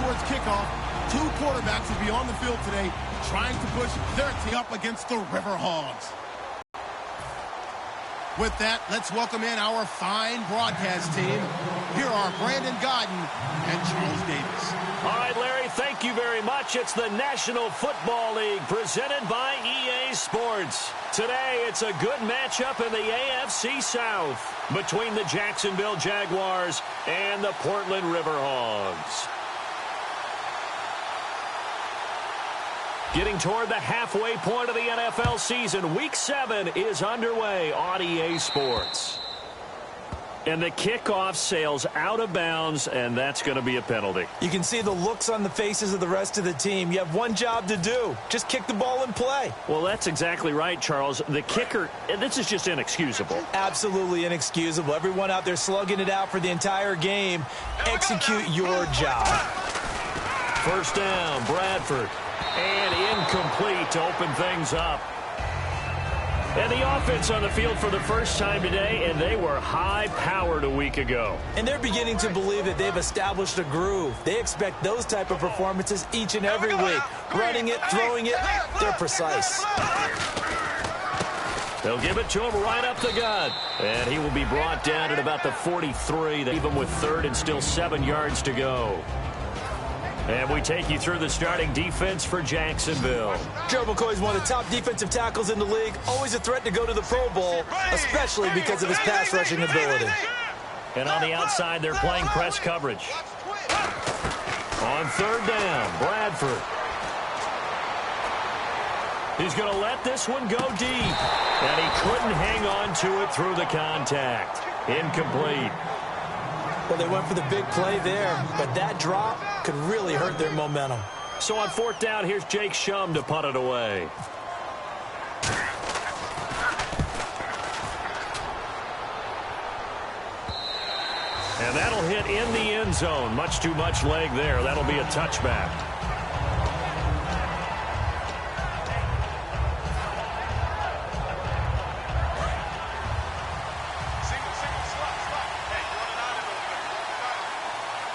towards kickoff. Two quarterbacks will be on the field today trying to push their team up against the Riverhogs. With that, let's welcome in our fine broadcast team. Here are Brandon Godden and Charles Davis. All right, Larry, thank you very much. It's the National Football League presented by EA Sports. Today, it's a good matchup in the AFC South between the Jacksonville Jaguars and the Portland Riverhogs. Getting toward the halfway point of the NFL season, Week 7 is underway on EA Sports. And the kickoff sails out of bounds, and that's going to be a penalty. You can see the looks on the faces of the rest of the team. You have one job to do. Just kick the ball and play. Well, that's exactly right, Charles. The kicker, this is just inexcusable. Absolutely inexcusable. Everyone out there slugging it out for the entire game. Execute your job. First down, Bradford. And incomplete to open things up. And the offense on the field for the first time today, and they were high-powered a week ago. And they're beginning to believe that they've established a groove. They expect those type of performances each and every week. Running it, throwing it, they're precise. They'll give it to him right up the gut. And he will be brought down at about the 43. They leave him with third and still 7 yards to go. And we take you through the starting defense for Jacksonville. Gerald McCoy is one of the top defensive tackles in the league. Always a threat to go to the Pro Bowl, especially because of his pass rushing ability. And on the outside, they're playing press coverage. On third down, Bradford. He's going to let this one go deep. And he couldn't hang on to it through the contact. Incomplete. Well, they went for the big play there, but that drop could really hurt their momentum. So on fourth down, here's Jake Shum to punt it away. And that'll hit in the end zone. Much too much leg there. That'll be a touchback.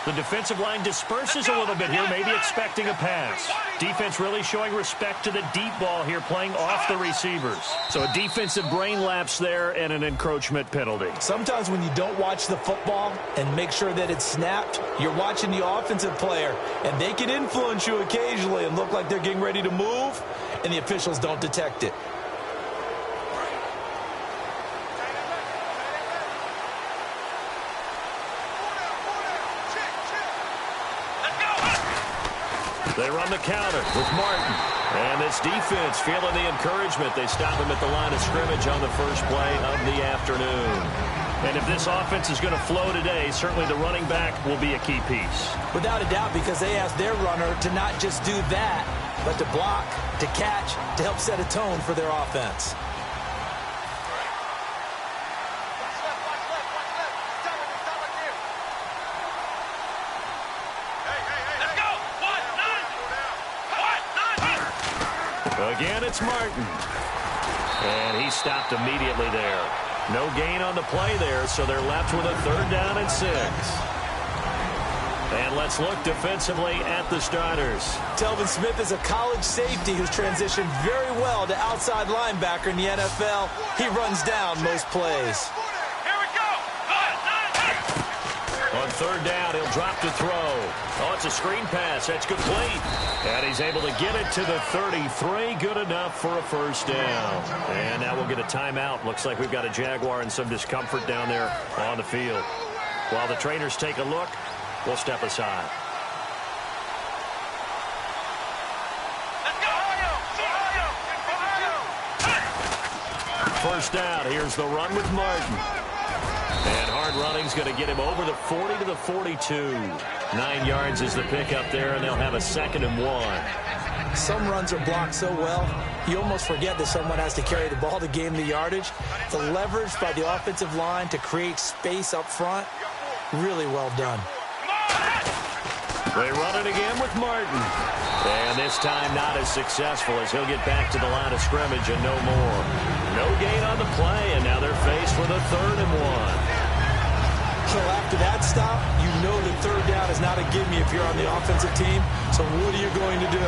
The defensive line disperses a little bit here, maybe expecting a pass. Defense really showing respect to the deep ball here, playing off the receivers. So a defensive brain lapse there and an encroachment penalty. Sometimes when you don't watch the football and make sure that it's snapped, you're watching the offensive player, and they can influence you occasionally and look like they're getting ready to move, and the officials don't detect it. They run the counter with Martin. And this defense feeling the encouragement. They stop him at the line of scrimmage on the first play of the afternoon. And if this offense is going to flow today, certainly the running back will be a key piece. Without a doubt, because they asked their runner to not just do that, but to block, to catch, to help set a tone for their offense. Again, it's Martin. And he stopped immediately there. No gain on the play there, so they're left with a third down and 6. And let's look defensively at the starters. Telvin Smith is a college safety who's transitioned very well to outside linebacker in the NFL. He runs down most plays. On third down, he'll drop to throw. Oh, it's a screen pass. That's complete. And he's able to get it to the 33. Good enough for a first down. And now we'll get a timeout. Looks like we've got a Jaguar and some discomfort down there on the field. While the trainers take a look, we'll step aside. First down. Here's the run with Martin. And hard running's going to get him over the 40 to the 42. 9 yards is the pickup there, and they'll have a 2nd and 1. Some runs are blocked so well, you almost forget that someone has to carry the ball to gain the yardage. The leverage by the offensive line to create space up front, really well done. They run it again with Martin. And this time not as successful as he'll get back to the line of scrimmage and no more. No gain on the play, and now they're faced with a 3rd and 1. So after that stop, you know that third down is not a gimme if you're on the offensive team. So what are you going to do?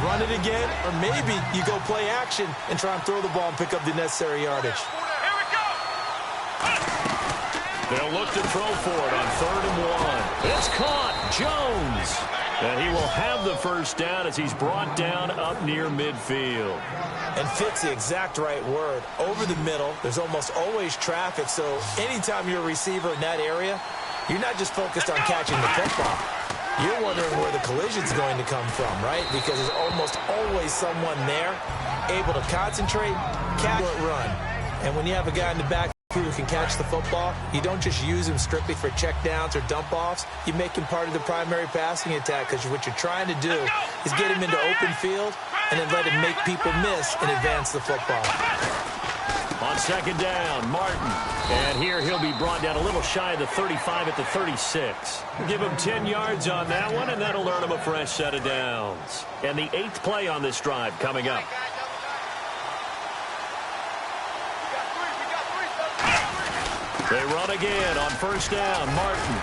Run it again? Or maybe you go play action and try and throw the ball and pick up the necessary yardage. They'll look to throw for it on 3rd and 1. It's caught. Jones. And he will have the first down as he's brought down up near midfield. And fit's the exact right word. Over the middle, there's almost always traffic. So anytime you're a receiver in that area, you're not just focused on catching the football. You're wondering where the collision's going to come from, right? Because there's almost always someone there able to concentrate, catch, run. And when you have a guy in the back who can catch the football, you don't just use him strictly for checkdowns or dump-offs. You make him part of the primary passing attack because what you're trying to do is get him into open field and then let him make people miss and advance the football. On 2nd down, Martin. And here he'll be brought down a little shy of the 35 at the 36. Give him 10 yards on that one, and that'll earn him a fresh set of downs. And the 8th play on this drive coming up. They run again on 1st down, Martin.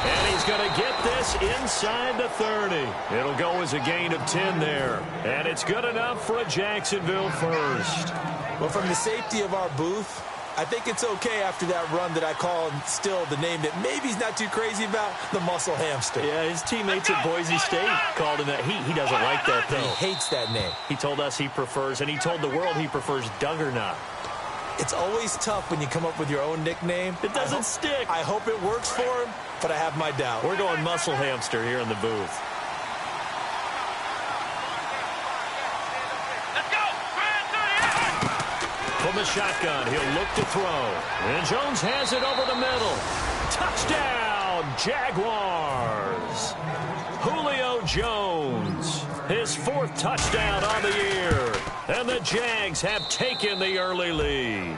And he's going to get this inside the 30. It'll go as a gain of 10 there. And it's good enough for a Jacksonville first. Well, from the safety of our booth, I think it's okay after that run that I call him still the name that maybe he's not too crazy about, the muscle hamster. Yeah, his teammates at Boise State called him that. He doesn't like that, though. He hates that name. He told us he prefers, and he told the world he prefers Duggernaut. It's always tough when you come up with your own nickname. It doesn't stick. I hope it works for him, but I have my doubt. We're going muscle hamster here in the booth. From the shotgun, he'll look to throw. And Jones has it over the middle. Touchdown, Jaguars. Julio Jones, his 4th touchdown on the year. And the Jags have taken the early lead.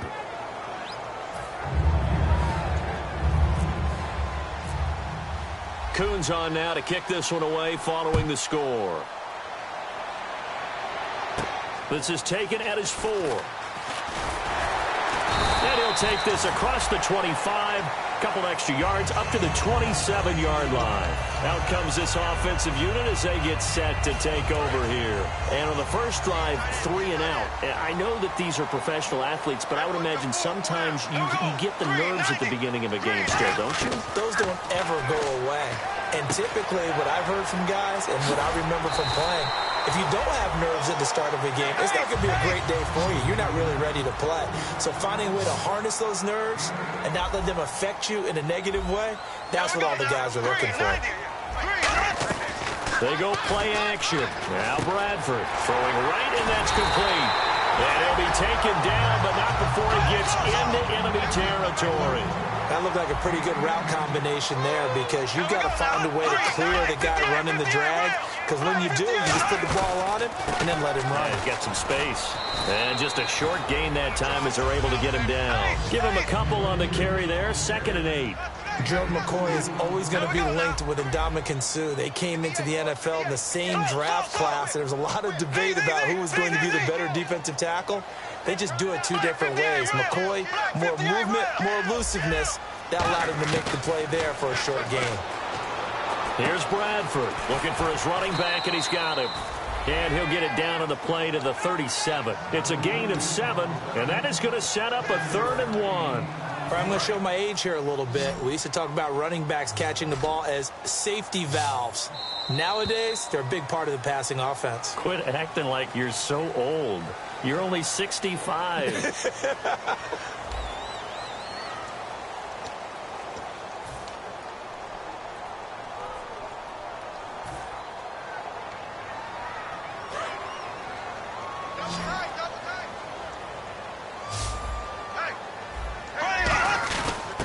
Coons on now to kick this one away following the score. This is taken at his 4. And he'll take this across the 25. Couple extra yards up to the 27-yard line. Out comes this offensive unit as they get set to take over here. And on the first drive, 3 and out. I know that these are professional athletes, but I would imagine sometimes you get the nerves at the beginning of a game still, don't you? Those don't ever go away. And typically what I've heard from guys and what I remember from playing, if you don't have nerves at the start of a game, it's not going to be a great day for you. You're not really ready to play. So finding a way to harness those nerves and not let them affect you in a negative way, that's what all the guys are looking for. They go play action. Now Bradford throwing right, and that's complete. And he'll be taken down, but not before he gets into enemy territory. That looked like a pretty good route combination there because you've got to find a way to clear the guy running the drag. Because when you do, you just put the ball on him and then let him run. He's got some space. And just a short gain that time as they're able to get him down. Give him a couple on the carry there. 2nd and 8. Gerald McCoy is always going to be linked with Ndamukong Suh. They came into the NFL in the same draft class, and there was a lot of debate about who was going to be the better defensive tackle. They just do it 2 different ways. McCoy, more movement, more elusiveness. That allowed him to make the play there for a short gain. Here's Bradford looking for his running back, and he's got him. And he'll get it down on the play to the 37. It's a gain of 7, and that is going to set up a 3rd and 1. All right, I'm going to show my age here a little bit. We used to talk about running backs catching the ball as safety valves. Nowadays, they're a big part of the passing offense. Quit acting like you're so old. You're only 65.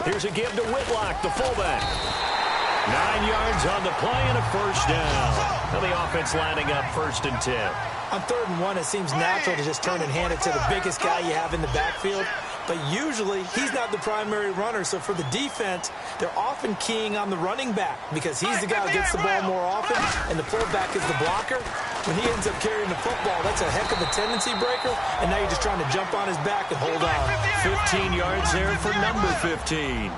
Here's a give to Whitlock, the fullback. 9 yards on the play and a first down. Now the offense lining up 1st and 10. On 3rd and 1, it seems natural to just turn and hand it to the biggest guy you have in the backfield. But usually, he's not the primary runner. So for the defense, they're often keying on the running back because he's the guy who gets the ball more often, and the fullback is the blocker. When he ends up carrying the football, that's a heck of a tendency breaker, and now you're just trying to jump on his back and hold on. 15 yards there for number 15.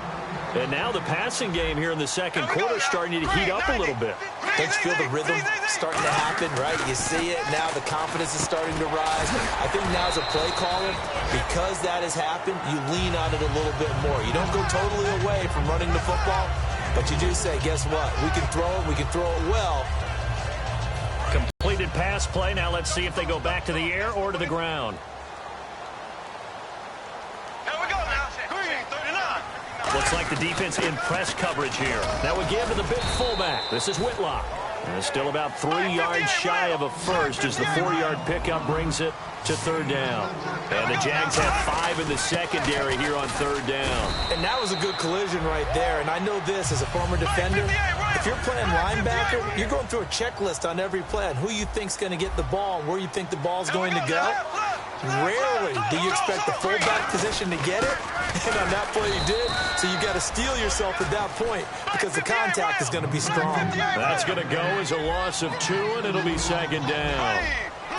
And now the passing game here in the second quarter starting to heat up a little bit. Don't you feel the rhythm starting to happen, right? You see it now. The confidence is starting to rise. I think now as a play caller, because that has happened, you lean on it a little bit more. You don't go totally away from running the football, but you do say, guess what? We can throw it. We can throw it well. Completed pass play. Now let's see if they go back to the air or to the ground. Looks like the defense in press coverage here. That would give to the big fullback. This is Whitlock. And it's still about 3 yards shy of a first as the 4-yard pickup brings it to third down. And the Jags have 5 in the secondary here on third down. And that was a good collision right there. And I know this as a former defender. If you're playing linebacker, you're going through a checklist on every play on who you think's going to get the ball and where you think the ball's going to go. Rarely do you expect the fullback position to get it. And on that play you did. So you got to steel yourself at that point because the contact is going to be strong. That's going to go as a loss of 2, and it'll be second down.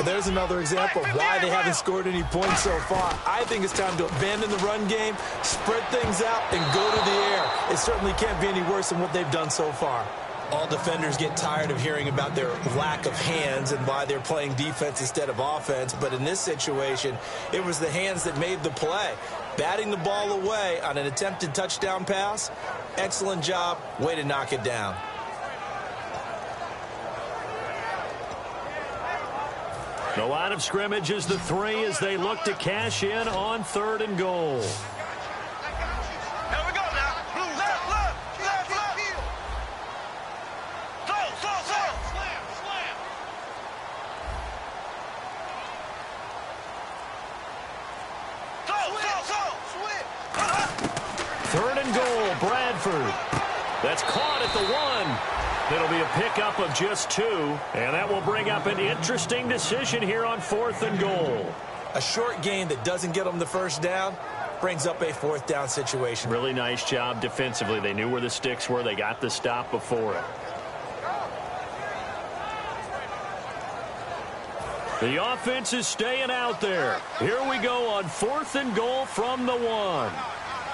There's another example of why they haven't scored any points so far. I think it's time to abandon the run game, spread things out, and go to the air. It certainly can't be any worse than what they've done so far. All defenders get tired of hearing about their lack of hands and why they're playing defense instead of offense. But in this situation, it was the hands that made the play. Batting the ball away on an attempted touchdown pass, excellent job, way to knock it down. The line of scrimmage is the 3 as they look to cash in on 3rd and goal. That's caught at the 1. It'll be a pickup of just 2, and that will bring up an interesting decision here on 4th and goal. A short gain that doesn't get them the first down brings up a 4th down situation. Really nice job defensively. They knew where the sticks were. They got the stop before it. The offense is staying out there. Here we go on 4th and goal from the 1.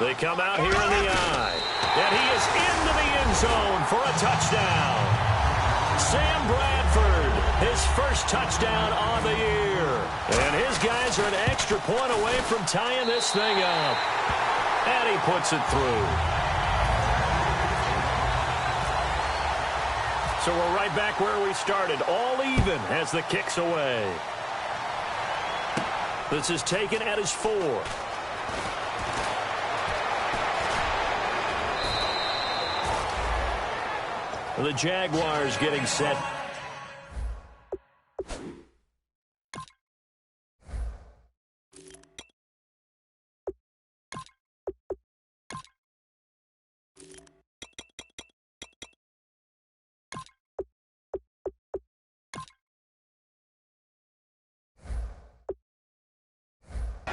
They come out here in the eye. And he is into the end zone for a touchdown. Sam Bradford, his first touchdown on the year. And his guys are an extra point away from tying this thing up. And he puts it through. So we're right back where we started. All even as the kick's away. This is taken at his 4. The Jaguars getting set.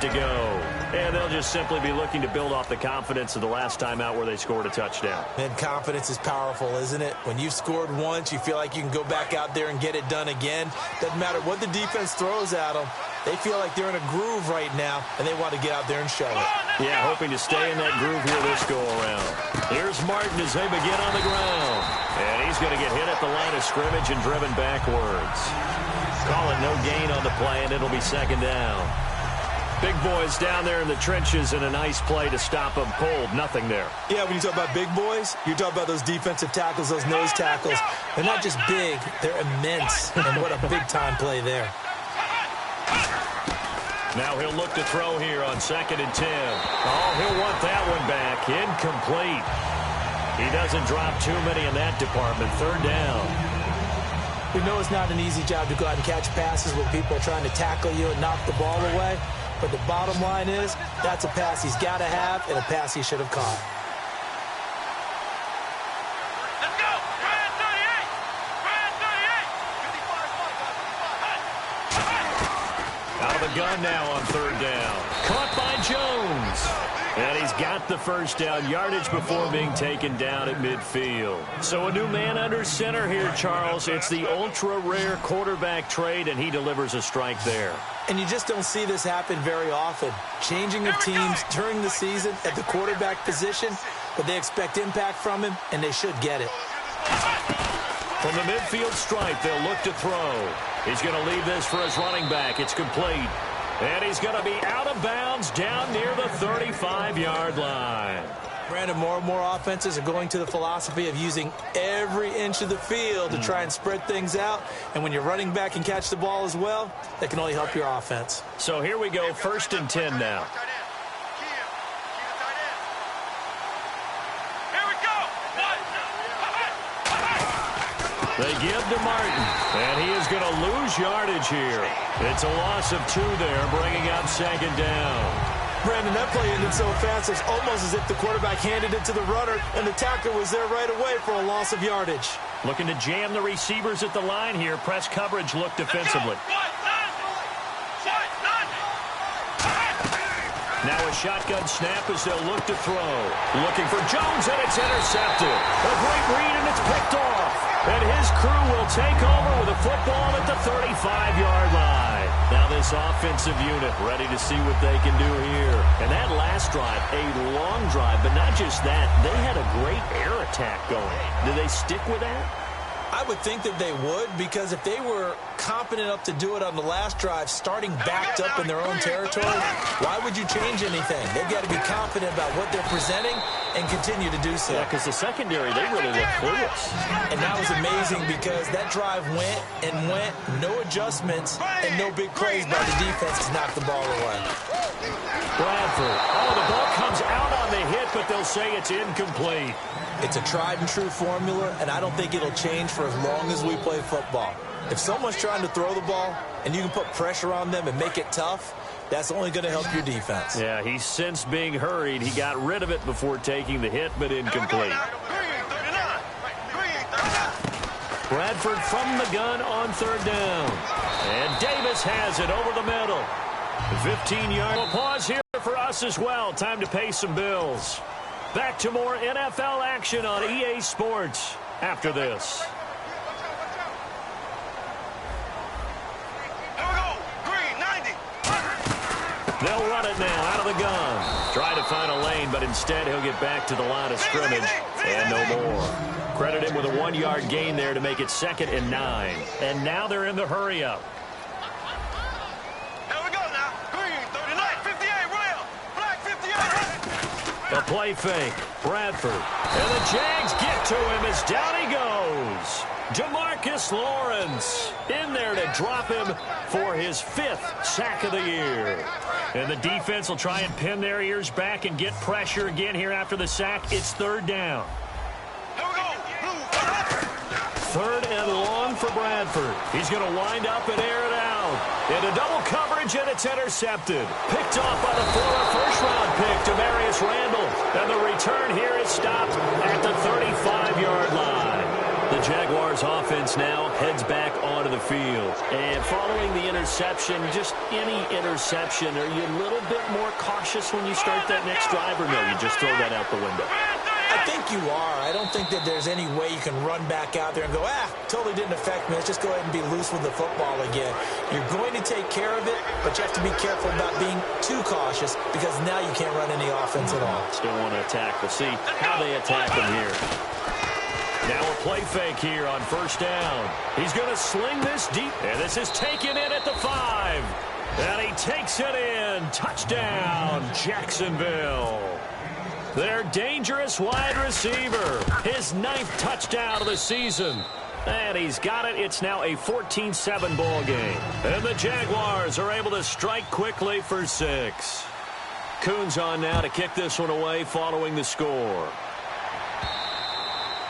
To go. And they'll just simply be looking to build off the confidence of the last time out where they scored a touchdown. And confidence is powerful, isn't it? When you've scored once, you feel like you can go back out there and get it done again. Doesn't matter what the defense throws at them. They feel like they're in a groove right now, and they want to get out there and show it. Yeah, hoping to stay in that groove here this go-around. Here's Martin as they begin on the ground. And he's going to get hit at the line of scrimmage and driven backwards. Call it no gain on the play, and it'll be second down. Big boys down there in the trenches and a nice play to stop them cold. Nothing there. Yeah, when you talk about big boys, you talk about those defensive tackles, those nose tackles. They're not just big, they're immense. And what a big-time play there. Now he'll look to throw here on 2nd and 10. Oh, he'll want that one back. Incomplete. He doesn't drop too many in that department. 3rd down. We know it's not an easy job to go out and catch passes when people are trying to tackle you and knock the ball away. But the bottom line is, that's a pass he's got to have and a pass he should have caught. Let's go! Brad 38! Brad 38! Out of the gun now on 3rd down. Caught by Jones. And he's got the first down yardage before being taken down at midfield. So a new man under center here, Charles. It's the ultra-rare quarterback trade, and he delivers a strike there. And you just don't see this happen very often. Changing of teams during the season at the quarterback position, but they expect impact from him, and they should get it. From the midfield stripe, they'll look to throw. He's going to leave this for his running back. It's complete. And he's going to be out of bounds down near the 35-yard line. Brandon, more and more offenses are going to the philosophy of using every inch of the field to try and spread things out. And when your running back can catch the ball as well, that can only help your offense. So here we go, 1st and 10 now. They give to Martin, and he is going to lose yardage here. It's a loss of 2 there, bringing up 2nd down. Brandon, that play ended so fast, it's almost as if the quarterback handed it to the runner, and the tackler was there right away for a loss of yardage. Looking to jam the receivers at the line here. Press coverage look defensively. Now a shotgun snap as they'll look to throw. Looking for Jones, and it's intercepted. A great read, and it's picked off. And his crew will take over with a football at the 35-yard line. Now this offensive unit ready to see what they can do here. And that last drive, a long drive, but not just that. They had a great air attack going. Do they stick with that? I would think that they would, because if they were confident enough to do it on the last drive, starting backed up in their own territory, why would you change anything? They've got to be confident about what they're presenting and continue to do so. Yeah, because the secondary, they really look clueless. And that was amazing because that drive went and went, no adjustments, and no big plays by the defense to knock the ball away. Bradford. Oh, the ball comes out on the hit, but they'll say it's incomplete. It's a tried-and-true formula, and I don't think it'll change for as long as we play football. If someone's trying to throw the ball and you can put pressure on them and make it tough, that's only going to help your defense. Yeah, he's sensed being hurried. He got rid of it before taking the hit, but incomplete. Bradford from the gun on 3rd down. And Davis has it over the middle. 15-yard. We'll pause here for us as well. Time to pay some bills. Back to more NFL action on EA Sports after this. They'll run it now out of the gun. Try to find a lane, but instead he'll get back to the line of scrimmage and no more. Credit him with a 1-yard gain there to make it 2nd and 9. And now they're in the hurry-up. A play fake. Bradford. And the Jags get to him as down he goes. DeMarcus Lawrence in there to drop him for his 5th sack of the year. And the defense will try and pin their ears back and get pressure again here after the sack. It's 3rd down. 3rd and long for Bradford. He's going to wind up and air it out. Into double coverage, and it's intercepted. Picked off by the former first-round pick, Demarius Randall. And the return here is stopped at the 35-yard line. The Jaguars offense now heads back onto the field. And following the interception, just any interception, are you a little bit more cautious when you start that next drive, or no, you just throw that out the window? I think you are. I don't think that there's any way you can run back out there and go, totally didn't affect me. Let's just go ahead and be loose with the football again. You're going to take care of it, but you have to be careful about being too cautious because now you can't run any offense at all. Still want to attack. We'll see how they attack him here. Now a play fake here on 1st down. He's going to sling this deep, and this is taken in at the 5. And he takes it in. Touchdown, Jacksonville. Their dangerous wide receiver. His 9th touchdown of the season. And he's got it. It's now a 14-7 ball game. And the Jaguars are able to strike quickly for 6. Coons on now to kick this one away following the score.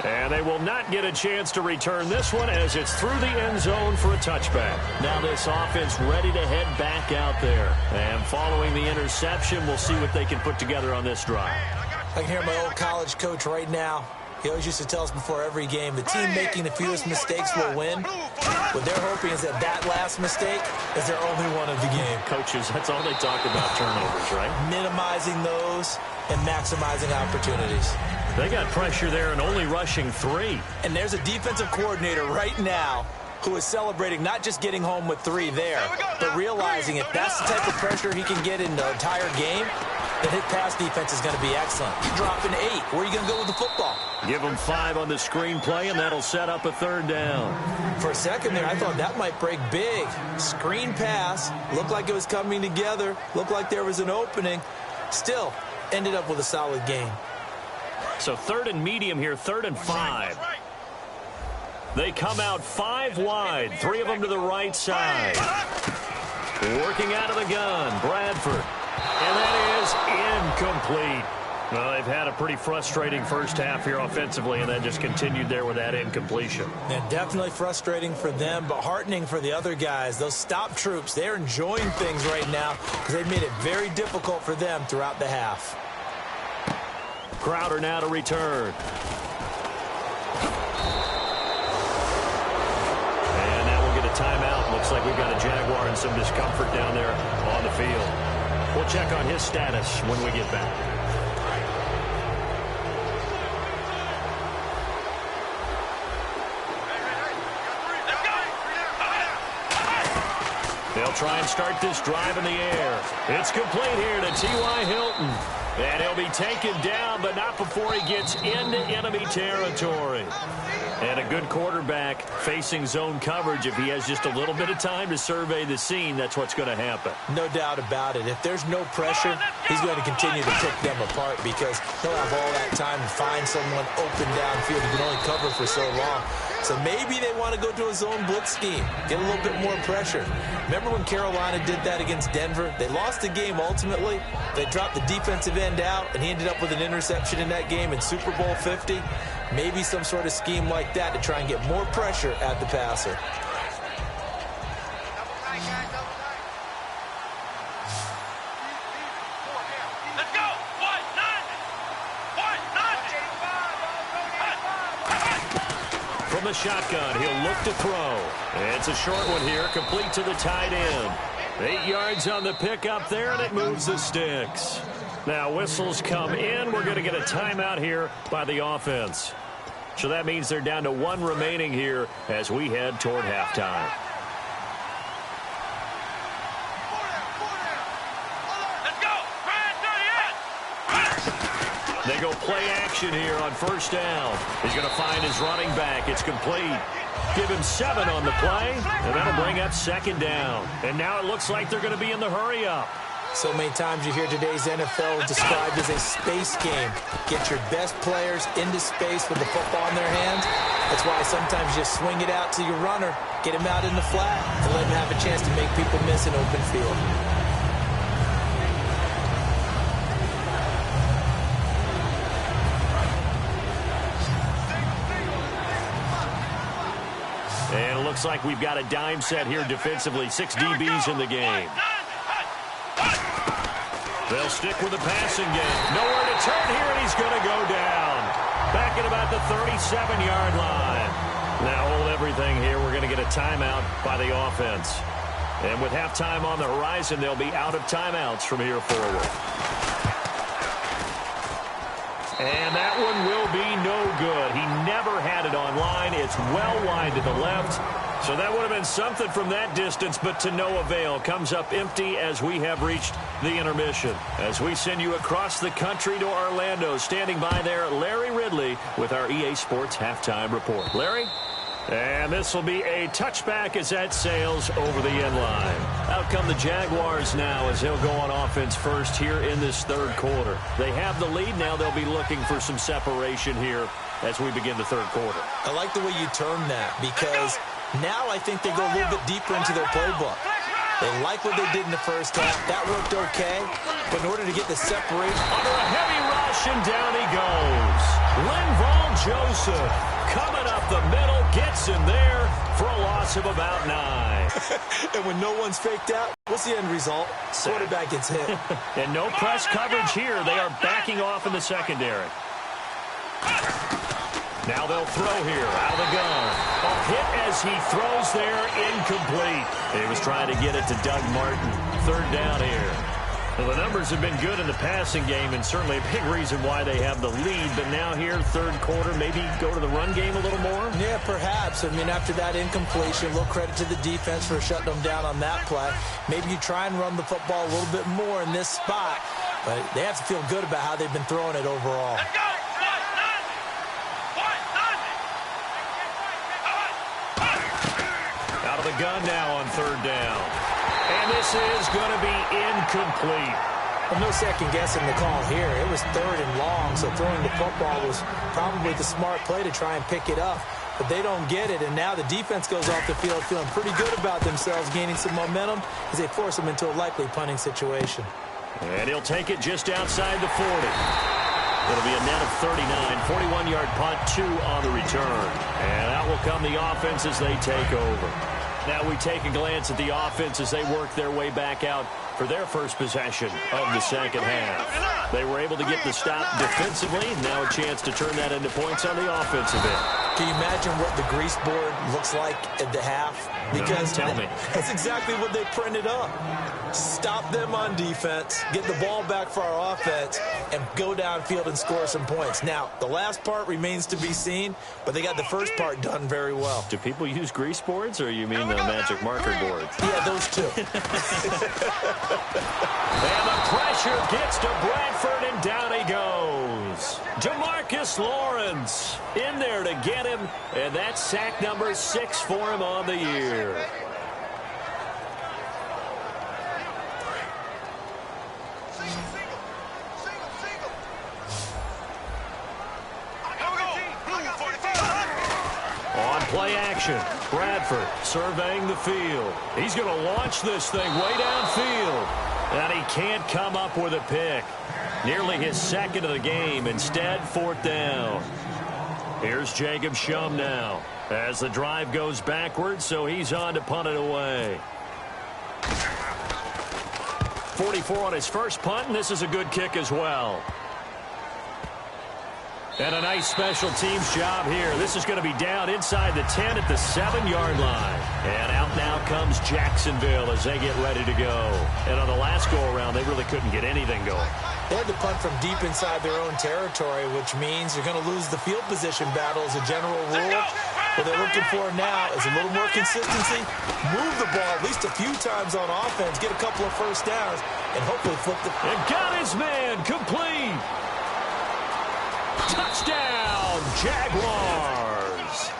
And they will not get a chance to return this one as it's through the end zone for a touchback. Now this offense ready to head back out there. And following the interception, we'll see what they can put together on this drive. I can hear my old college coach right now. He always used to tell us before every game, the team making the fewest mistakes will win. What they're hoping is that last mistake is their only one of the game. Coaches, that's all they talk about, turnovers, right? Minimizing those and maximizing opportunities. They got pressure there and only rushing 3. And there's a defensive coordinator right now who is celebrating not just getting home with 3 there, but realizing if that's the type of pressure he can get in the entire game, then his pass defense is going to be excellent. You're dropping 8. Where are you going to go with the football? Give them 5 on the screen play, and that'll set up a 3rd down. For a second there, I thought that might break big. Screen pass. Looked like it was coming together. Looked like there was an opening. Still, ended up with a solid gain. So 3rd and medium here, 3rd and 5. They come out 5 wide, 3 of them to the right side. Working out of the gun, Bradford. And that is incomplete. Well, they've had a pretty frustrating first half here offensively, and then just continued there with that incompletion. And definitely frustrating for them, but heartening for the other guys. Those stop troops, they're enjoying things right now because they've made it very difficult for them throughout the half. Crowder now to return. And now we'll get a timeout. Looks like we've got a Jaguar and some discomfort down there on the field. We'll check on his status when we get back. They'll try and start this drive in the air. It's complete here to T.Y. Hilton. And he'll be taken down, but not before he gets into enemy territory. And a good quarterback facing zone coverage. If he has just a little bit of time to survey the scene, that's what's going to happen. No doubt about it. If there's no pressure, he's going to continue to pick them apart because he'll have all that time to find someone open downfield. He can only cover for so long. So maybe they want to go to a zone blitz scheme, get a little bit more pressure. Remember when Carolina did that against Denver? They lost the game ultimately. They dropped the defensive end out, and he ended up with an interception in that game in Super Bowl 50. Maybe some sort of scheme like that to try and get more pressure at the passer. Let's go. 1-9. From the shotgun, he'll look to throw. It's a short one here, complete to the tight end. 8 yards on the pickup there, and it moves the sticks. Now whistles come in. We're going to get a timeout here by the offense. So that means they're down to 1 remaining here as we head toward halftime. Let's go. Ryan 38. They go play action here on 1st down. He's going to find his running back. It's complete. Give him 7 on the play, and that'll bring up 2nd down. And now it looks like they're going to be in the hurry-up. So many times you hear today's NFL described as a space game. Get your best players into space with the football in their hands. That's why sometimes you just swing it out to your runner, get him out in the flat, and let him have a chance to make people miss an open field. And it looks like we've got a dime set here defensively. 6 DBs in the game. They'll stick with the passing game. Nowhere to turn here, and he's going to go down. Back at about the 37-yard line. Now hold everything here. We're going to get a timeout by the offense. And with halftime on the horizon, they'll be out of timeouts from here forward. And that one will be no good. He never had it on line. It's well wide to the left. So that would have been something from that distance, but to no avail. Comes up empty as we have reached the intermission. As we send you across the country to Orlando, standing by there, Larry Ridley with our EA Sports Halftime Report. Larry? And this will be a touchback as that sails over the end line. Out come the Jaguars now as they'll go on offense first here in this 3rd quarter. They have the lead. Now they'll be looking for some separation here as we begin the 3rd quarter. I like the way you term that because now I think they go a little bit deeper into their playbook. They like what they did in the first half. That worked okay. But in order to get the separation, under a heavy rush, and down he goes. Linval Joseph coming up the middle, gets him there for a loss of about 9. And when no one's faked out, what's the end result? Quarterback gets hit. And no press coverage here. They are backing off in the secondary. Now they'll throw here out of the gun. A hit as he throws there, incomplete. He was trying to get it to Doug Martin. 3rd down here. Well, the numbers have been good in the passing game, and certainly a big reason why they have the lead. But now here, 3rd quarter, maybe go to the run game a little more? Yeah, perhaps. I mean, after that incompletion, a little credit to the defense for shutting them down on that play. Maybe you try and run the football a little bit more in this spot. But they have to feel good about how they've been throwing it overall. Let's go. Out of the gun now on third down. And this is going to be incomplete. Well, no second guessing the call here. It was third and long, so throwing the football was probably the smart play to try and pick it up. But they don't get it, and now the defense goes off the field feeling pretty good about themselves, gaining some momentum as they force them into a likely punting situation. And he'll take it just outside the 40. It'll be a net of 39, 41-yard punt, 2 on the return. And out will come the offense as they take over. Now we take a glance at the offense as they work their way back out for their first possession of the second half. They were able to get the stop defensively. Now a chance to turn that into points on the offensive end. Can you imagine what the grease board looks like at the half? Because tell me. That's exactly what they printed up. Stop them on defense, get the ball back for our offense, and go downfield and score some points. Now, the last part remains to be seen, but they got the first part done very well. Do people use grease boards, or you mean the magic marker boards? Yeah, those two. And the pressure gets to Bradford, and down he goes. Jamarcus Lawrence in there to get him, and that's sack number 6 for him on the year. On play action, Bradford surveying the field. He's going to launch this thing way downfield. And he can't come up with a pick. Nearly his second of the game. Instead, 4th down. Here's Jacob Shum now as the drive goes backwards, so he's on to punt it away. 44 on his first punt, and this is a good kick as well. And a nice special teams job here. This is going to be down inside the 10 at the 7-yard line. And out now comes Jacksonville as they get ready to go. And on the last go-around, they really couldn't get anything going. They had to punt from deep inside their own territory, which means you're going to lose the field position battle as a general rule. What they're looking for now is a little more consistency, move the ball at least a few times on offense, get a couple of first downs, and hopefully flip the... And got his man complete. Touchdown, Jaguars.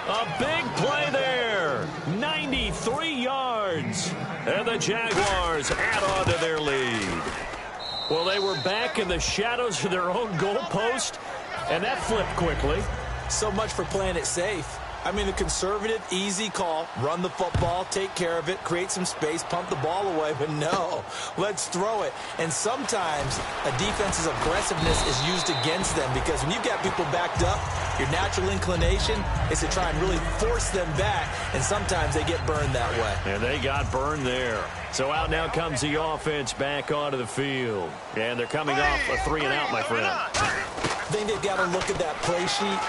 A big play there. 93 yards. And the Jaguars add on to their lead. Well, they were back in the shadows of their own goalpost, and that flipped quickly. So much for playing it safe. I mean, the conservative, easy call, run the football, take care of it, create some space, pump the ball away, but no, let's throw it. And sometimes a defense's aggressiveness is used against them because when you've got people backed up, your natural inclination is to try and really force them back, and sometimes they get burned that way. And they got burned there. So out now comes the offense back onto the field. And they're coming off a 3-and-out, my friend. I think they've got to look at that play sheet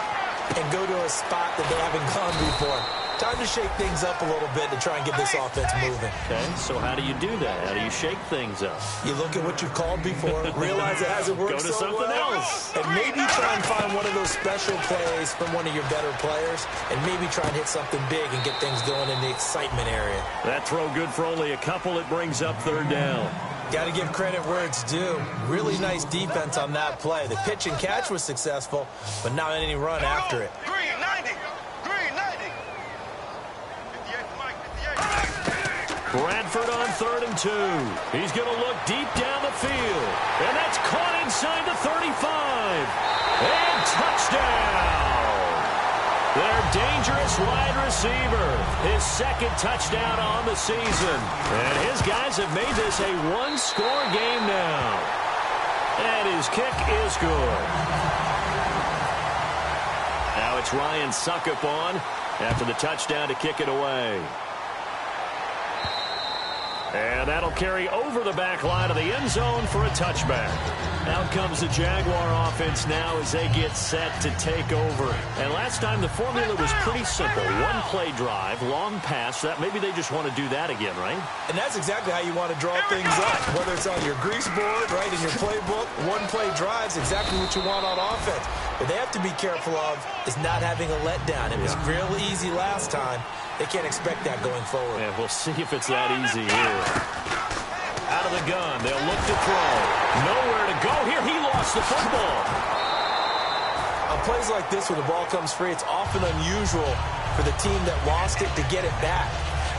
and go to a spot that they haven't gone before. Time to shake things up a little bit to try and get this offense moving. Okay, so how do you do that? How do you shake things up? You look at what you've called before, realize it hasn't worked Go to so something well, else. and maybe try and find one of those special plays from one of your better players, and maybe try and hit something big and get things going in the excitement area. That throw good for only a couple. It brings up 3rd down. Got to give credit where it's due. Really nice defense on that play. The pitch and catch was successful, but not any run after it. Green 90. Green 90. 58, Mike, 58. Bradford on 3rd and 2. He's going to look deep down the field. And that's caught inside the 35. And touchdown. Their dangerous wide receiver. His 2nd touchdown on the season. And his guys have made this a 1-score game now. And his kick is good. Now it's Ryan Suckup on after the touchdown to kick it away. And that'll carry over the back line of the end zone for a touchback. Out comes the Jaguar offense now as they get set to take over. And last time the formula was pretty simple. 1-play drive, long pass. That maybe they just want to do that again, right? And that's exactly how you want to draw things up. Whether it's on your grease board, right, in your playbook, 1-play drives, exactly what you want on offense. What they have to be careful of is not having a letdown. It was real easy last time. They can't expect that going forward. Yeah, we'll see if it's that easy here. Out of the gun. They'll look to throw. Nowhere to go here. He lost the football. On plays like this where the ball comes free, it's often unusual for the team that lost it to get it back.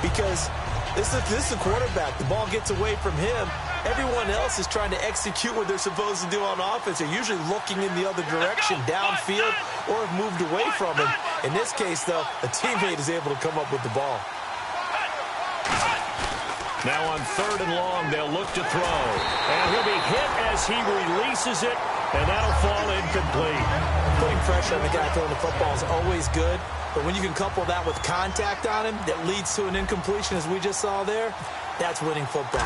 Because this is the quarterback. The ball gets away from him. Everyone else is trying to execute what they're supposed to do on offense. They're usually looking in the other direction, downfield, or have moved away from him. In this case, though, a teammate is able to come up with the ball. Now on 3rd and long, they'll look to throw. And he'll be hit as he releases it, and that'll fall incomplete. Putting pressure on the guy throwing the football is always good, but when you can couple that with contact on him that leads to an incompletion, as we just saw there, that's winning football.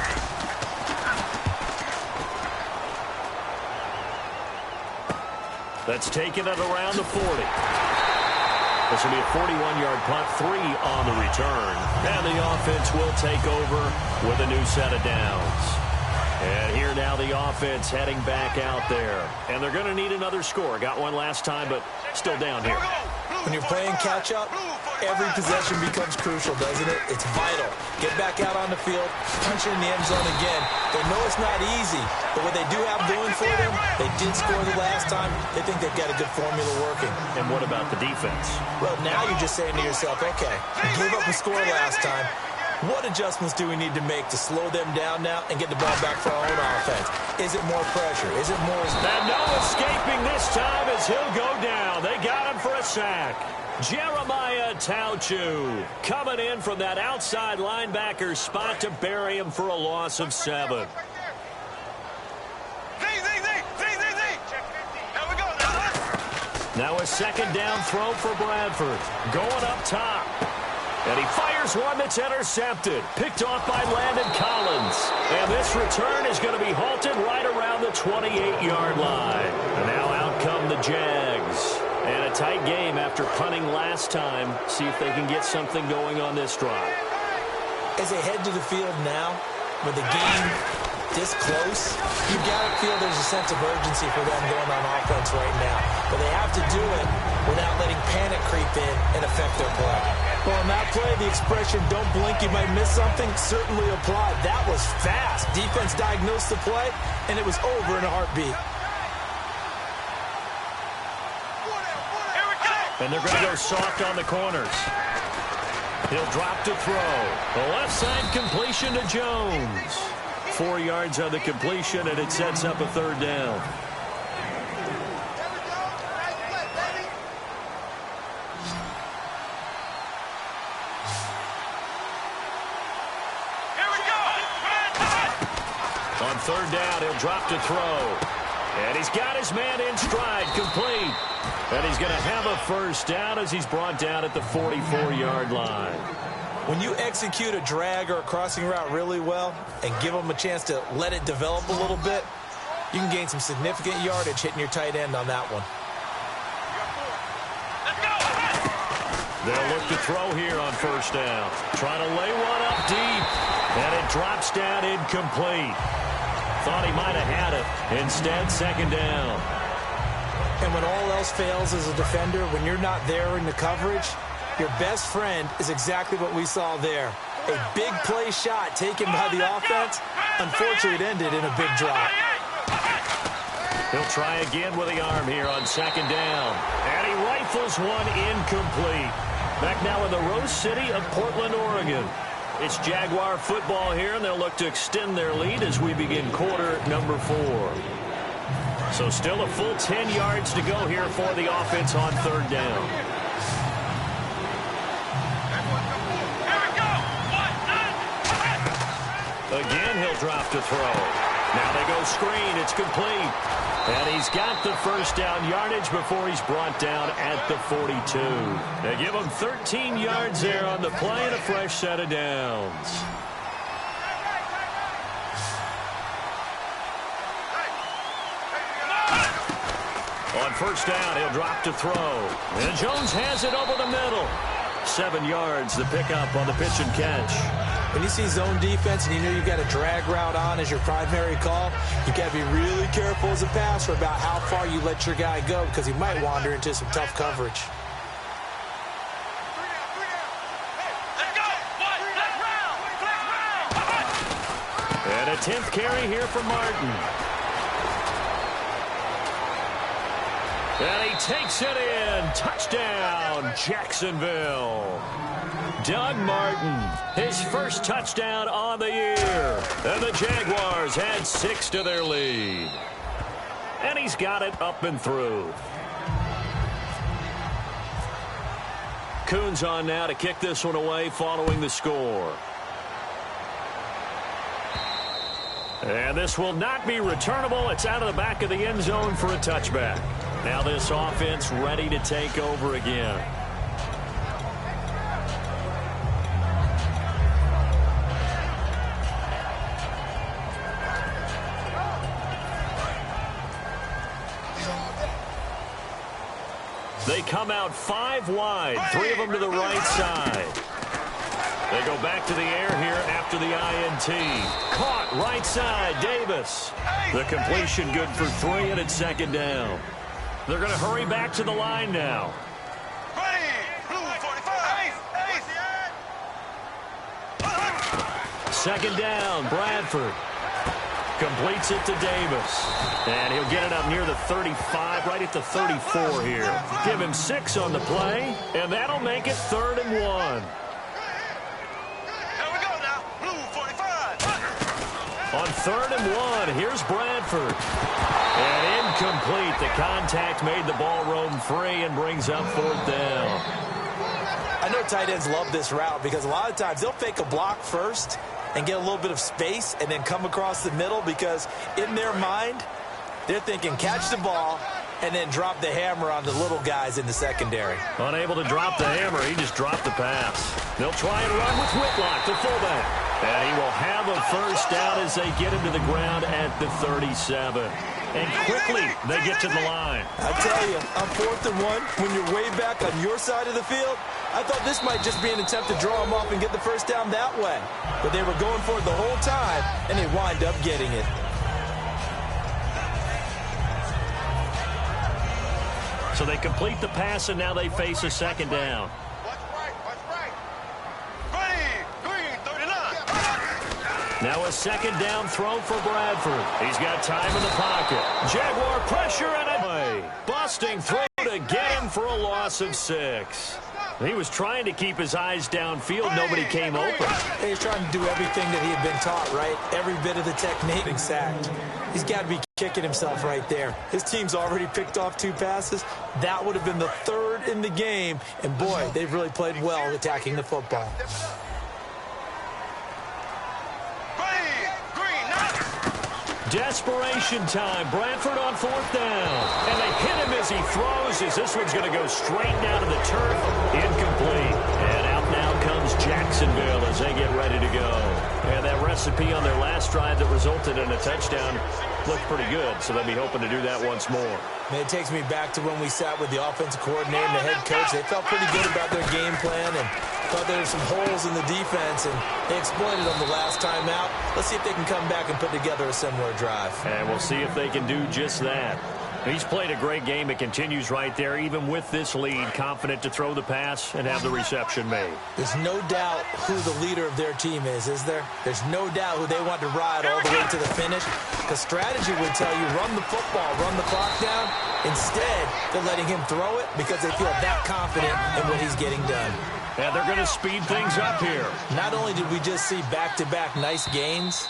That's taken at around the 40. This will be a 41-yard punt, 3 on the return. And the offense will take over with a new set of downs. And here now the offense heading back out there. And they're going to need another score. Got one last time, but still down here. When you're playing catch-up, every possession becomes crucial, doesn't it? It's vital. Get back out on the field, punch it in the end zone again. They know it's not easy, but what they do have going for them, they did score the last time. They think they've got a good formula working. And what about the defense? Well, now you're just saying to yourself, okay, we gave up a score last time. What adjustments do we need to make to slow them down now and get the ball back for our own offense? Is it more pressure? Is it more... And no escaping this time as he'll go down. They got him for a sack. Jeremiah Tauchu coming in from that outside linebacker spot to bury him for a loss of 7. Now a 2nd down throw for Bradford. Going up top. And he fires one that's intercepted. Picked off by Landon Collins. And this return is going to be halted right around the 28-yard line. And now out come the Jags. And a tight game after punting last time. See if they can get something going on this drive. As they head to the field now, with the game this close, you've got to feel there's a sense of urgency for them going on offense right now. But they have to do it without letting panic creep in and affect their play. Well, on that play, the expression, don't blink, you might miss something, certainly applied. That was fast. Defense diagnosed the play, and it was over in a heartbeat. And they're going to go soft on the corners. He'll drop to throw. The left side completion to Jones. 4 yards on the completion, and it sets up a 3rd down. On 3rd down, he'll drop to throw. And he's got his man in stride, complete. And he's going to have a 1st down as he's brought down at the 44-yard line. When you execute a drag or a crossing route really well and give them a chance to let it develop a little bit, you can gain some significant yardage hitting your tight end on that one. They'll look to throw here on 1st down. Trying to lay one up deep. And it drops down incomplete. Thought he might have had it. Instead, 2nd down. And when all else fails as a defender, when you're not there in the coverage, your best friend is exactly what we saw there. A big play shot taken by the offense. Unfortunately, it ended in a big drop. He'll try again with the arm here on 2nd down. And he rifles one incomplete. Back now in the Rose City of Portland, Oregon. It's Jaguar football here, and they'll look to extend their lead as we begin quarter number 4. So still a full 10 yards to go here for the offense on 3rd down. Again, he'll drop to throw. Now they go screen. It's complete. And he's got the 1st down yardage before he's brought down at the 42. They give him 13 yards there on the play and a fresh set of downs. On 1st down, he'll drop to throw. And Jones has it over the middle. 7 yards, the pickup on the pitch and catch. When you see zone defense and you know you've got a drag route on as your primary call, you've got to be really careful as a passer about how far you let your guy go because he might wander into some tough coverage. And a 10th carry here for Martin. And he takes it in. Touchdown, Jacksonville. Doug Martin, his first touchdown on the year. And the Jaguars had 6 to their lead. And he's got it up and through. Coons on now to kick this one away following the score. And this will not be returnable. It's out of the back of the end zone for a touchback. Now this offense ready to take over again. They come out 5 wide, 3 of them to the right side. They go back to the air here after the INT. Caught right side, Davis. The completion good for 3, and it's 2nd down. They're going to hurry back to the line now. Second down, Bradford. Completes it to Davis. And he'll get it up near the 35, right at the 34 here. Give him 6 on the play, and that'll make it 3rd and 1. On 3rd and 1, here's Bradford. And incomplete. The contact made the ball roam free and brings up 4th down. I know tight ends love this route because a lot of times they'll fake a block first and get a little bit of space and then come across the middle because in their mind, they're thinking catch the ball and then drop the hammer on the little guys in the secondary. Unable to drop the hammer, he just dropped the pass. They'll try and run with Whitlock, the fullback. And he will have a 1st down as they get into the ground at the 37. And quickly, they get to the line. I tell you, on 4th and 1, when you're way back on your side of the field, I thought this might just be an attempt to draw them off and get the 1st down that way. But they were going for it the whole time, and they wind up getting it. So they complete the pass, and now they face a 2nd down. Now a 2nd down throw for Bradford. He's got time in the pocket. Jaguar pressure and a play. Busting through to get him for a loss of 6. He was trying to keep his eyes downfield. Nobody came open. He's trying to do everything that he had been taught, right? Every bit of the technique. Being sacked. He's got to be kicking himself right there. His team's already picked off 2 passes. That would have been the 3rd in the game. And, boy, they've really played well attacking the football. Desperation time. Bradford on 4th down. And they hit him as he throws, as this one's going to go straight down to the turf. Incomplete. And out now comes Jacksonville as they get ready to go. And that recipe on their last drive that resulted in a touchdown looked pretty good, so they'll be hoping to do that once more. Man, it takes me back to when we sat with the offensive coordinator and the head coach. They felt pretty good about their game plan and thought there were some holes in the defense, and they exploited them the last time out. Let's see if they can come back and put together a similar drive. And we'll see if they can do just that. He's played a great game. It continues right there, even with this lead, confident to throw the pass and have the reception made. There's no doubt who the leader of their team is there? There's no doubt who they want to ride all the way to the finish. Because strategy would tell you, run the football, run the clock down. Instead, they're letting him throw it because they feel that confident in what he's getting done. And they're going to speed things up here. Not only did we just see back-to-back nice games,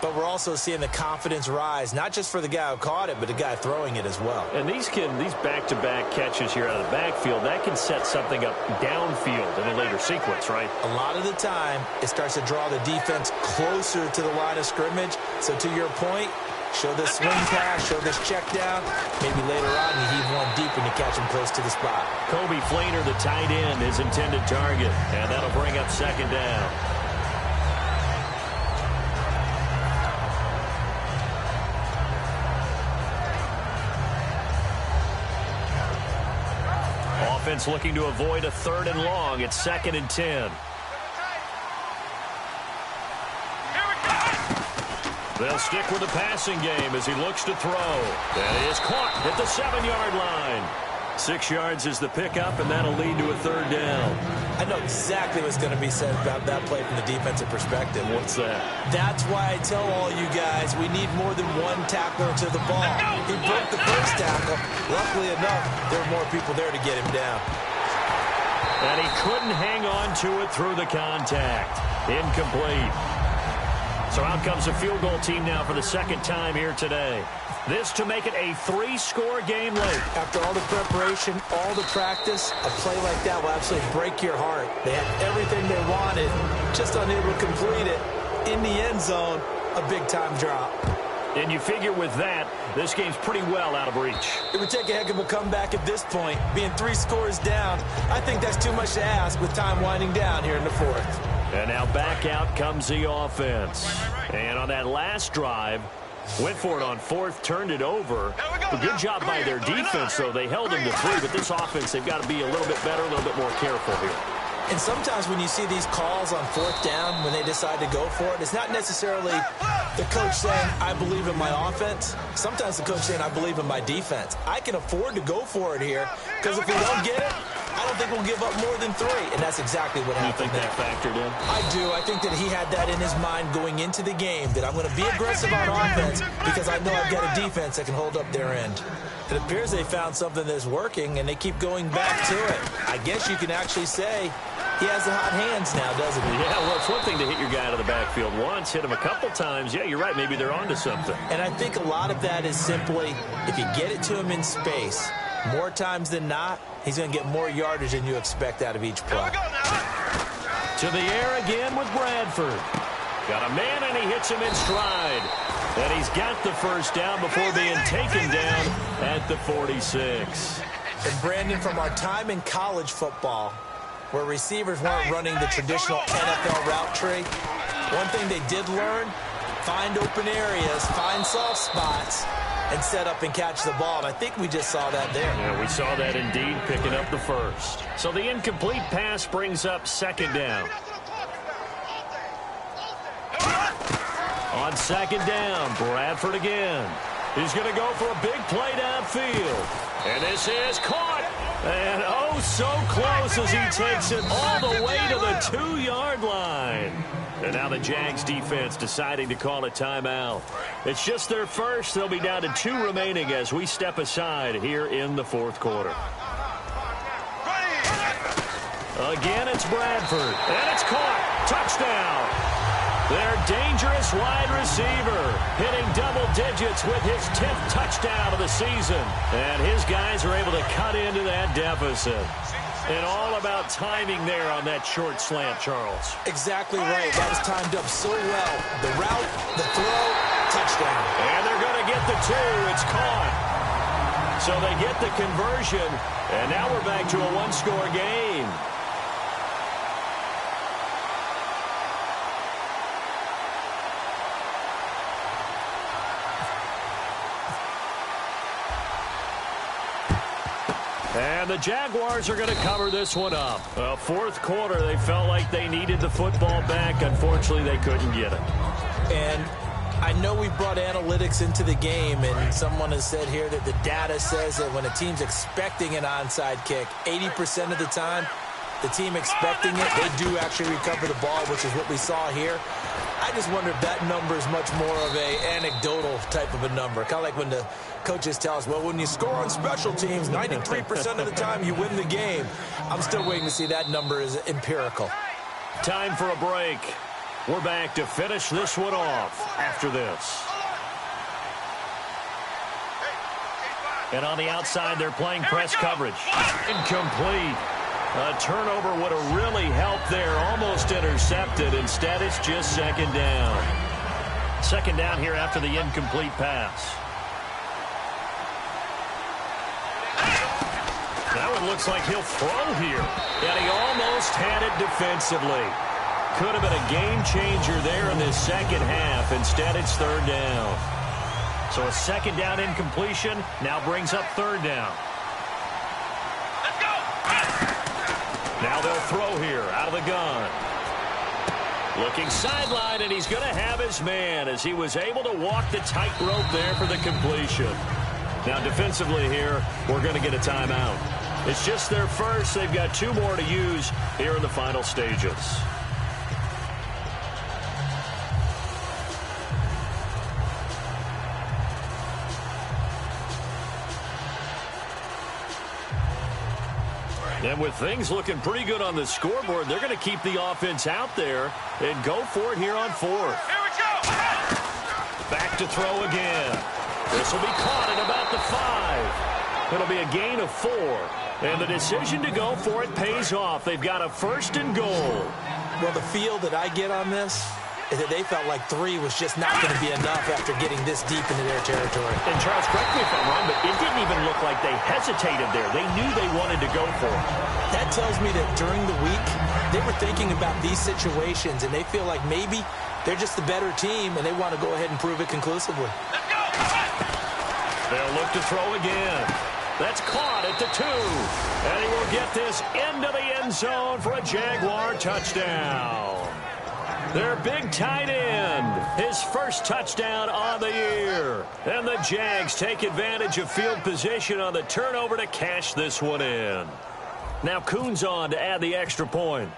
but we're also seeing the confidence rise, not just for the guy who caught it, but the guy throwing it as well. And these back-to-back catches here out of the backfield, that can set something up downfield in a later sequence, right? A lot of the time, it starts to draw the defense closer to the line of scrimmage. So to your point, show this swing pass, show this check down. Maybe later on you heave one deep when you catch him close to the spot. Kobe Flainer, the tight end, his intended target. And that'll bring up 2nd down. Offense looking to avoid a 3rd and long. It's 2nd and 10. They'll stick with the passing game as he looks to throw. That is caught at the 7-yard line. 6 yards is the pickup, and that'll lead to a 3rd down. I know exactly what's going to be said about that play from the defensive perspective. What's that? That's why I tell all you guys we need more than one tackler to the ball. He broke the first tackle. Luckily enough, there were more people there to get him down. And he couldn't hang on to it through the contact. Incomplete. So out comes a field goal team now for the second time here today. This to make it a 3-score game late. After all the preparation, all the practice, a play like that will absolutely break your heart. They had everything they wanted, just unable to complete it. In the end zone, a big-time drop. And you figure with that, this game's pretty well out of reach. It would take a heck of a comeback at this point. Being 3 scores down, I think that's too much to ask with time winding down here in the fourth. And now back out comes the offense. And on that last drive, went for it on fourth, turned it over. A good job by their defense, though. They held them to 3, but this offense, they've got to be a little bit better, a little bit more careful here. And sometimes when you see these calls on fourth down, when they decide to go for it, it's not necessarily the coach saying, I believe in my offense. Sometimes the coach saying, I believe in my defense. I can afford to go for it here, because if we don't get it, I don't think we'll give up more than 3. And that's exactly what happened. You think that factored in? I do. I think that he had that in his mind going into the game, that I'm going to be aggressive on offense because I know I've got a defense that can hold up their end. It appears they found something that's working, and they keep going back to it. I guess you can actually say he has the hot hands now, doesn't he? Yeah, well, it's one thing to hit your guy out of the backfield once, hit him a couple times. Yeah, you're right. Maybe they're onto something. And I think a lot of that is simply if you get it to him in space, more times than not, he's going to get more yardage than you expect out of each play. To the air again with Bradford. Got a man, and he hits him in stride. And he's got the first down before being taken down at the 46. And Brandon, from our time in college football, where receivers weren't running the traditional NFL route tree, one thing they did learn, find open areas, find soft spots, and set up and catch the ball. And I think we just saw that there. Yeah, we saw that indeed, picking up the first. So the incomplete pass brings up second down. On second down, Bradford again. He's going to go for a big play downfield. And this is caught. And oh, so close as he takes it all the way to the 2-yard line. And now the Jags defense deciding to call a timeout. It's just their first. They'll be down to 2 remaining as we step aside here in the fourth quarter. Again, it's Bradford. And it's caught. Touchdown. Their dangerous wide receiver hitting double digits with his 10th touchdown of the season. And his guys are able to cut into that deficit. And all about timing there on that short slant, Charles. Exactly right. That was timed up so well. The route, the throw, touchdown. And they're going to get the 2. It's caught. So they get the conversion. And now we're back to a 1-score game. And the Jaguars are going to cover this one up. Fourth quarter, they felt like they needed the football back. Unfortunately, they couldn't get it. And I know we brought analytics into the game, and someone has said here that the data says that when a team's expecting an onside kick, 80% of the time, the team expecting it, they do actually recover the ball, which is what we saw here. I just wonder if that number is much more of a anecdotal type of a number. Kind of like when the coaches tell us, well, when you score on special teams, 93% of the time you win the game. I'm still waiting to see that number is empirical. Time for a break. We're back to finish this one off after this. And on the outside, they're playing press coverage. Incomplete. A turnover would have really helped there. Almost intercepted. Instead, it's just second down. Second down here after the incomplete pass. Now it looks like he'll throw here. And he almost had it defensively. Could have been a game changer there in this second half. Instead, it's third down. So a second down incompletion now brings up third down. Now they'll throw here out of the gun. Looking sideline, and he's going to have his man as he was able to walk the tightrope there for the completion. Now defensively here, we're going to get a timeout. It's just their first. They've got 2 more to use here in the final stages. And with things looking pretty good on the scoreboard, they're going to keep the offense out there and go for it here on 4th. Here we go. Back to throw again. This will be caught at about the 5. It'll be a gain of 4. And the decision to go for it pays off. They've got a 1st and goal. Well, the feel that I get on this is that they felt like 3 was just not going to be enough after getting this deep into their territory. And Charles, correct me if I'm wrong, but it didn't even look like they hesitated there. They knew they wanted to go for it. That tells me that during the week, they were thinking about these situations, and they feel like maybe they're just the better team, and they want to go ahead and prove it conclusively. Let's go. They'll look to throw again. That's caught at the 2. And he will get this into the end zone for a Jaguar touchdown. Their big tight end, his first touchdown on the year. And the Jags take advantage of field position on the turnover to cash this one in. Now Coons on to add the extra point.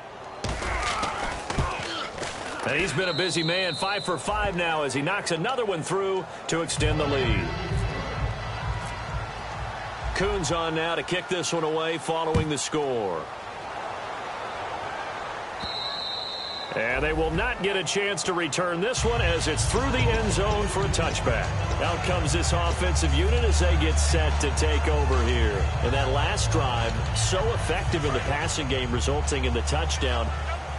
And he's been a busy man, 5 for 5 now as he knocks another one through to extend the lead. Coons on now to kick this one away following the score. And they will not get a chance to return this one as it's through the end zone for a touchback. Out comes this offensive unit as they get set to take over here. And that last drive, so effective in the passing game, resulting in the touchdown.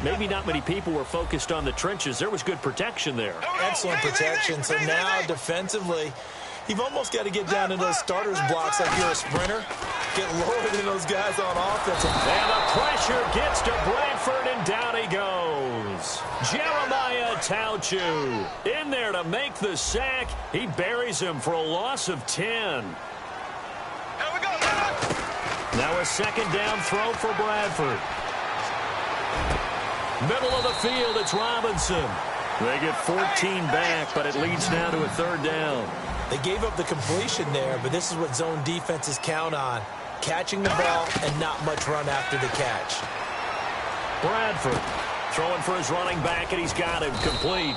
Maybe not many people were focused on the trenches. There was good protection there. Excellent protection. So now defensively, you've almost got to get down in those starters blocks like you're a sprinter. Get lower than those guys on offense. And the pressure gets to Bradford, and down he goes. Jeremiah Tauchu in there to make the sack. He buries him for a loss of 10. Here we go. Now a 2nd down throw for Bradford. Middle of the field, it's Robinson. They get 14 back, but it leads now to a 3rd down. They gave up the completion there, but this is what zone defenses count on. Catching the ball and not much run after the catch. Bradford throwing for his running back, and he's got him complete.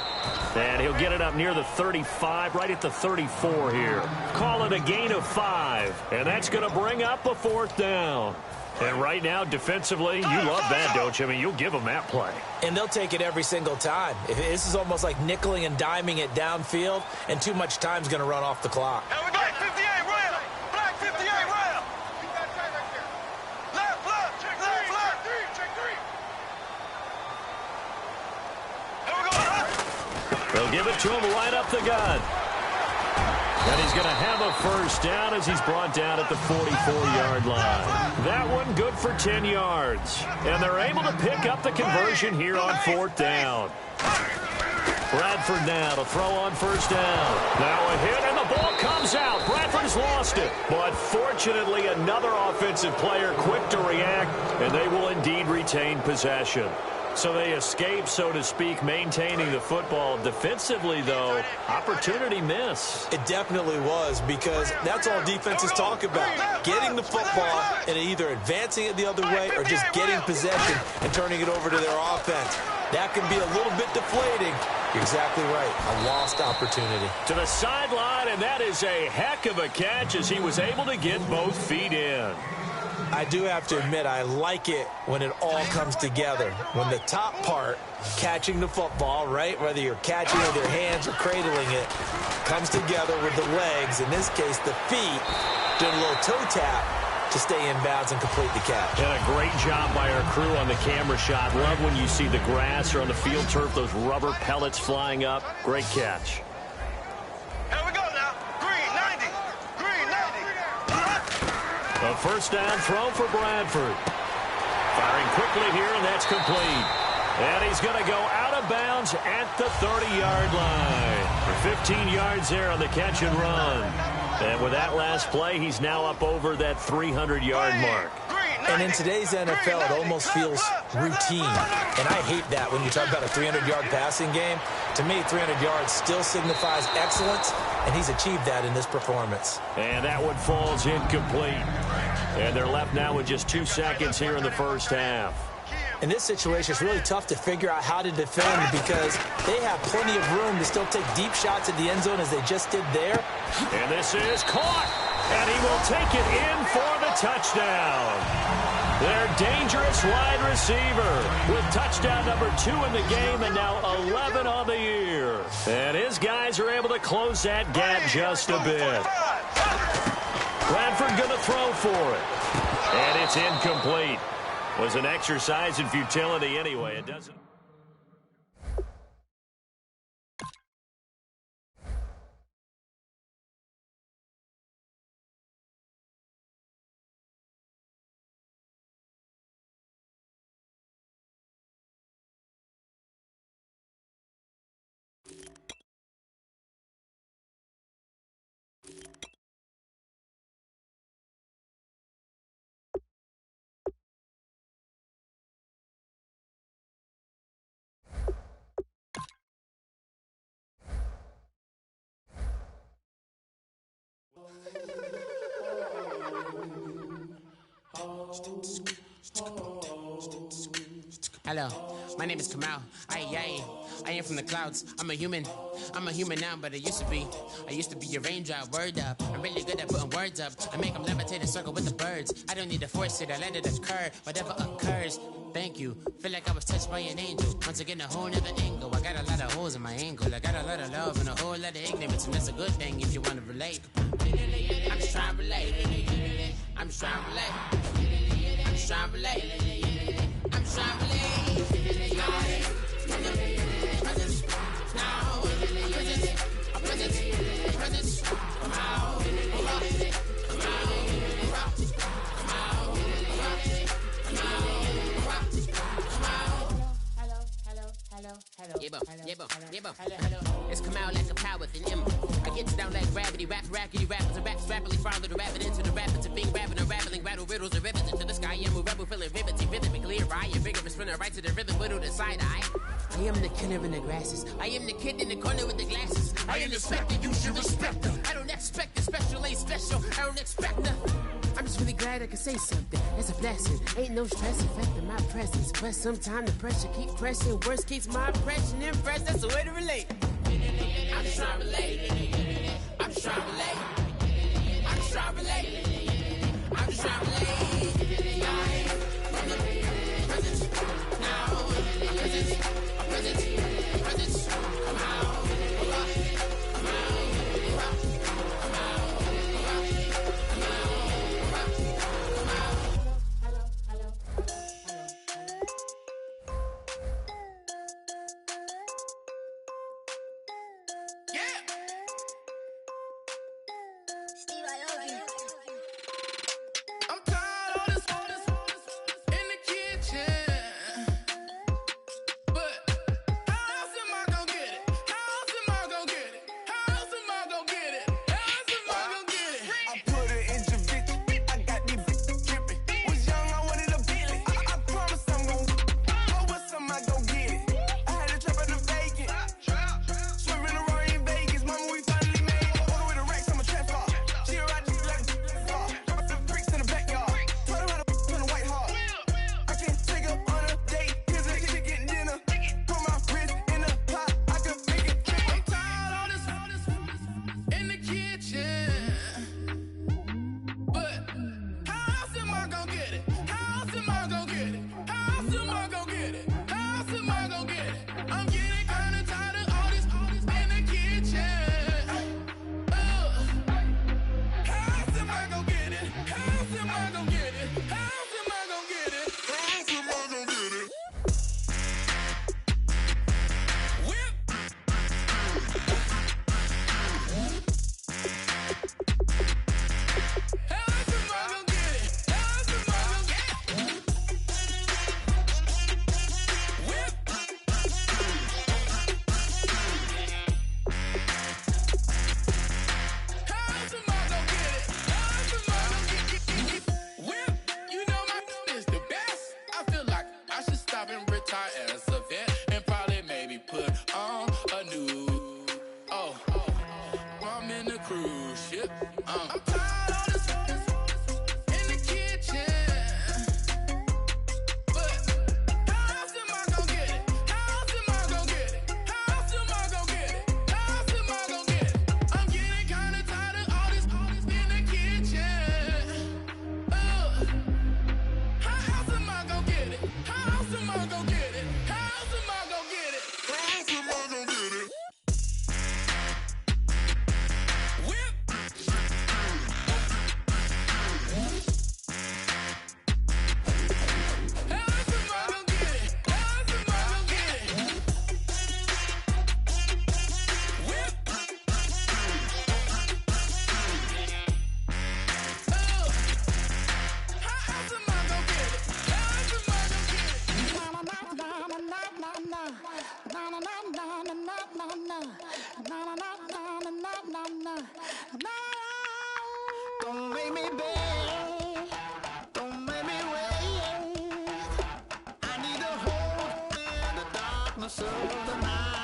And he'll get it up near the 35, right at the 34 here. Call it a gain of 5, and that's going to bring up a 4th down. And right now, defensively, you love that, don't you? I mean, you'll give them that play. And they'll take it every single time. This is almost like nickeling and diming it downfield, and too much time's going to run off the clock. Here we go. 58 rail. Black 58 rail. Left, left. Check 3. Check 3. Here we go. They'll give it to him right up the gut. And he's going to have a 1st down as he's brought down at the 44-yard line. That one good for 10 yards. And they're able to pick up the conversion here on 4th down. Bradford now to throw on 1st down. Now a hit, and the ball comes out. Bradford has lost it. But fortunately, another offensive player quick to react, and they will indeed retain possession. So they escape, so to speak, maintaining the football. Defensively, though, opportunity miss. It definitely was, because that's all defenses talk about. Getting the football and either advancing it the other way or just getting possession and turning it over to their offense. That can be a little bit deflating. You're exactly right. A lost opportunity. To the sideline, and that is a heck of a catch as he was able to get both feet in. I do have to admit, I like it when it all comes together. When the top part, catching the football, right, whether you're catching with your hands or cradling it, comes together with the legs, in this case the feet, doing a little toe tap to stay in bounds and complete the catch. And a great job by our crew on the camera shot. Love when you see the grass or on the field turf, those rubber pellets flying up. Great catch. Here we go now. Green 90. Green 90. A 1st down throw for Bradford. Firing quickly here, and that's complete. And he's going to go out of bounds at the 30-yard line. For 15 yards there on the catch and run. And with that last play, he's now up over that 300-yard mark. And in today's NFL, it almost feels routine. And I hate that when you talk about a 300-yard passing game. To me, 300 yards still signifies excellence, and he's achieved that in this performance. And that one falls incomplete. And they're left now with just 2 seconds here in the first half. In this situation, it's really tough to figure out how to defend because they have plenty of room to still take deep shots at the end zone as they just did there. And this is caught. And he will take it in for the touchdown. Their dangerous wide receiver with touchdown number 2 in the game and now 11 on the year. And his guys are able to close that gap just a bit. Bradford going to throw for it. And it's incomplete. Was an exercise in futility anyway. It doesn't. Hello, my name is Kamal. I am from the clouds. I'm a human now, but I used to be a raindrop. Word up, I'm really good at putting words up. I make them levitate and circle with the birds. I don't need to force it, I let it occur. Whatever occurs, thank you. Feel like I was touched by an angel. Once again, a whole nother angle. I got a lot of holes in my angle. I got a lot of love and a whole lot of ignorance, and that's a good thing if you want to relate. I'm just trying to relate. I'm just trying to relate. I'm just trying to relate. I'm just trying to relate. It's come out like a power with an M. I get down like gravity, rackety rappers and raps rapidly follow the rapid into the rapids of being rapping and rattling, rattle riddles and rivets into the sky. I'm a rebel feeling rhythmically right, a vigorous spinner right to the rhythm, widow to side eye. I am the killer in the grasses. I am the kid in the corner with the glasses. I am the specter, you should respect them. I don't expect the special, ain't special. I don't expect nothing. I'm just really glad I can say something. It's a blessing. Ain't no stress affecting my presence. But sometimes the pressure keep pressing. Worst keeps my impression impressed. That's the way to relate. I'm just trying to relate. I'm just trying to relate. I'm just trying to relate. I'm just trying to relate. I'm tired of this in the kitchen. Don't make me beg, don't make me wait. I need a hope in the darkness of the night.